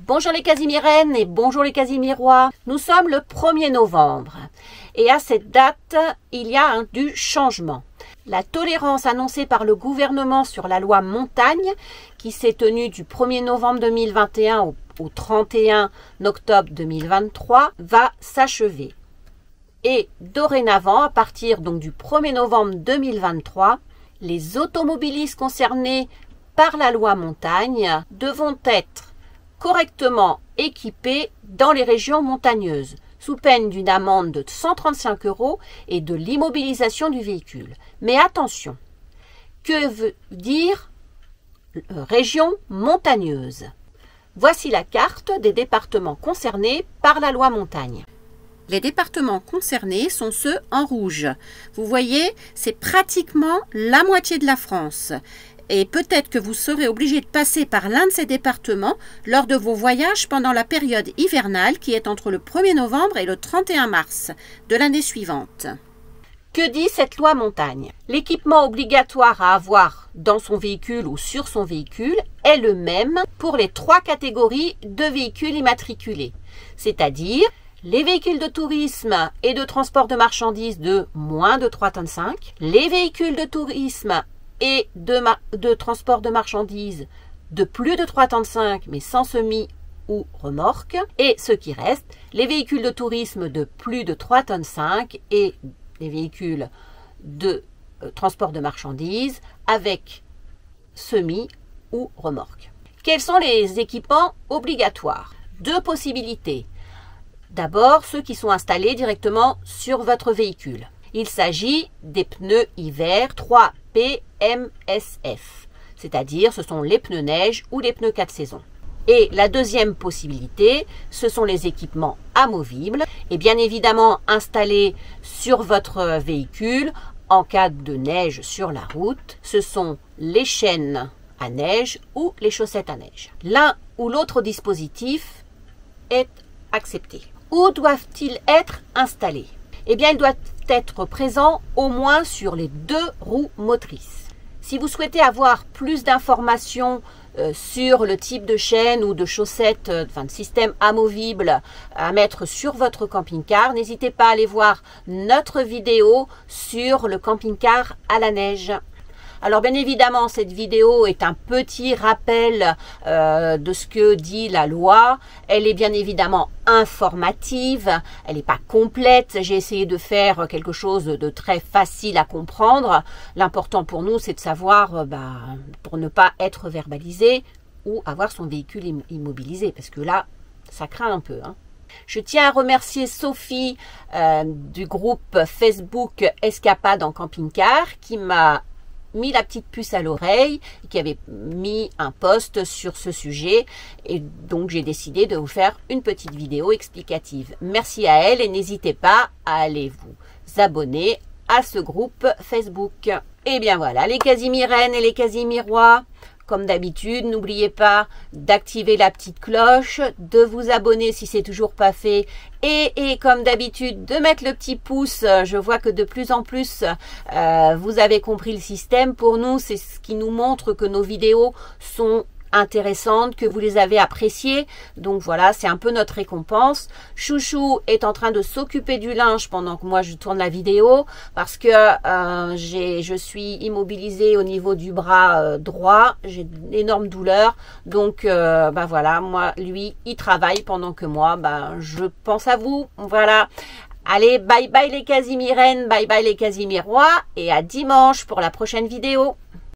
Bonjour les Casimirennes et bonjour les Casimirois. Nous sommes le 1er novembre et à cette date, il y a du changement. La tolérance annoncée par le gouvernement sur la loi Montagne, qui s'est tenue du 1er novembre 2021 au 31 octobre 2023, va s'achever. Et dorénavant, à partir donc du 1er novembre 2023, les automobilistes concernés par la loi Montagne devront être correctement équipés dans les régions montagneuses, sous peine d'une amende de 135 € et de l'immobilisation du véhicule. Mais attention, que veut dire région montagneuse? Voici la carte des départements concernés par la loi Montagne. Les départements concernés sont ceux en rouge. Vous voyez, c'est pratiquement la moitié de la France. Et peut-être que vous serez obligé de passer par l'un de ces départements lors de vos voyages pendant la période hivernale qui est entre le 1er novembre et le 31 mars de l'année suivante. Que dit cette loi Montagne? L'équipement obligatoire à avoir dans son véhicule ou sur son véhicule est le même pour les 3 catégories de véhicules immatriculés, c'est-à-dire les véhicules de tourisme et de transport de marchandises de moins de 3,5 tonnes, les véhicules de tourisme et de transport de marchandises de plus de 3,5 tonnes mais sans semis ou remorque, et ce qui reste, les véhicules de tourisme de plus de 3,5 tonnes et les véhicules de transport de marchandises avec semis ou remorque. Quels sont les équipements obligatoires? 2 possibilités. D'abord, ceux qui sont installés directement sur votre véhicule. Il s'agit des pneus hiver 3 PMSF, c'est-à-dire ce sont les pneus neige ou les pneus 4 saisons. Et la deuxième possibilité, ce sont les équipements amovibles et bien évidemment installés sur votre véhicule en cas de neige sur la route. Ce sont les chaînes à neige ou les chaussettes à neige. L'un ou l'autre dispositif est accepté. Où doivent-ils être installés? Eh bien, ils doivent être présents au moins sur les 2 roues motrices. Si vous souhaitez avoir plus d'informations sur le type de chaîne ou de chaussettes, de système amovible à mettre sur votre camping-car, n'hésitez pas à aller voir notre vidéo sur le camping-car à la neige. Alors bien évidemment, cette vidéo est un petit rappel de ce que dit la loi. Elle est bien évidemment informative, elle n'est pas complète. J'ai essayé de faire quelque chose de très facile à comprendre. L'important pour nous, c'est de savoir, pour ne pas être verbalisé ou avoir son véhicule immobilisé, parce que là, ça craint un peu, hein. Je tiens à remercier Sophie du groupe Facebook Escapade en camping-car qui m'a mis la petite puce à l'oreille, qui avait mis un post sur ce sujet, et donc j'ai décidé de vous faire une petite vidéo explicative. Merci à elle et n'hésitez pas à aller vous abonner à ce groupe Facebook. Et bien voilà, les Casimirennes et les Casimirois, comme d'habitude, n'oubliez pas d'activer la petite cloche, de vous abonner si c'est toujours pas fait et comme d'habitude de mettre le petit pouce. Je vois que de plus en plus vous avez compris le système. Pour nous, c'est ce qui nous montre que nos vidéos sont intéressantes, que vous les avez appréciées. Donc voilà, c'est un peu notre récompense. Chouchou est en train de s'occuper du linge pendant que moi je tourne la vidéo parce que je suis immobilisée au niveau du bras droit. J'ai d'énormes douleurs. Donc voilà, moi lui il travaille pendant que moi je pense à vous. Voilà. Allez, bye bye les Casimirennes, bye bye les Casimirois et à dimanche pour la prochaine vidéo.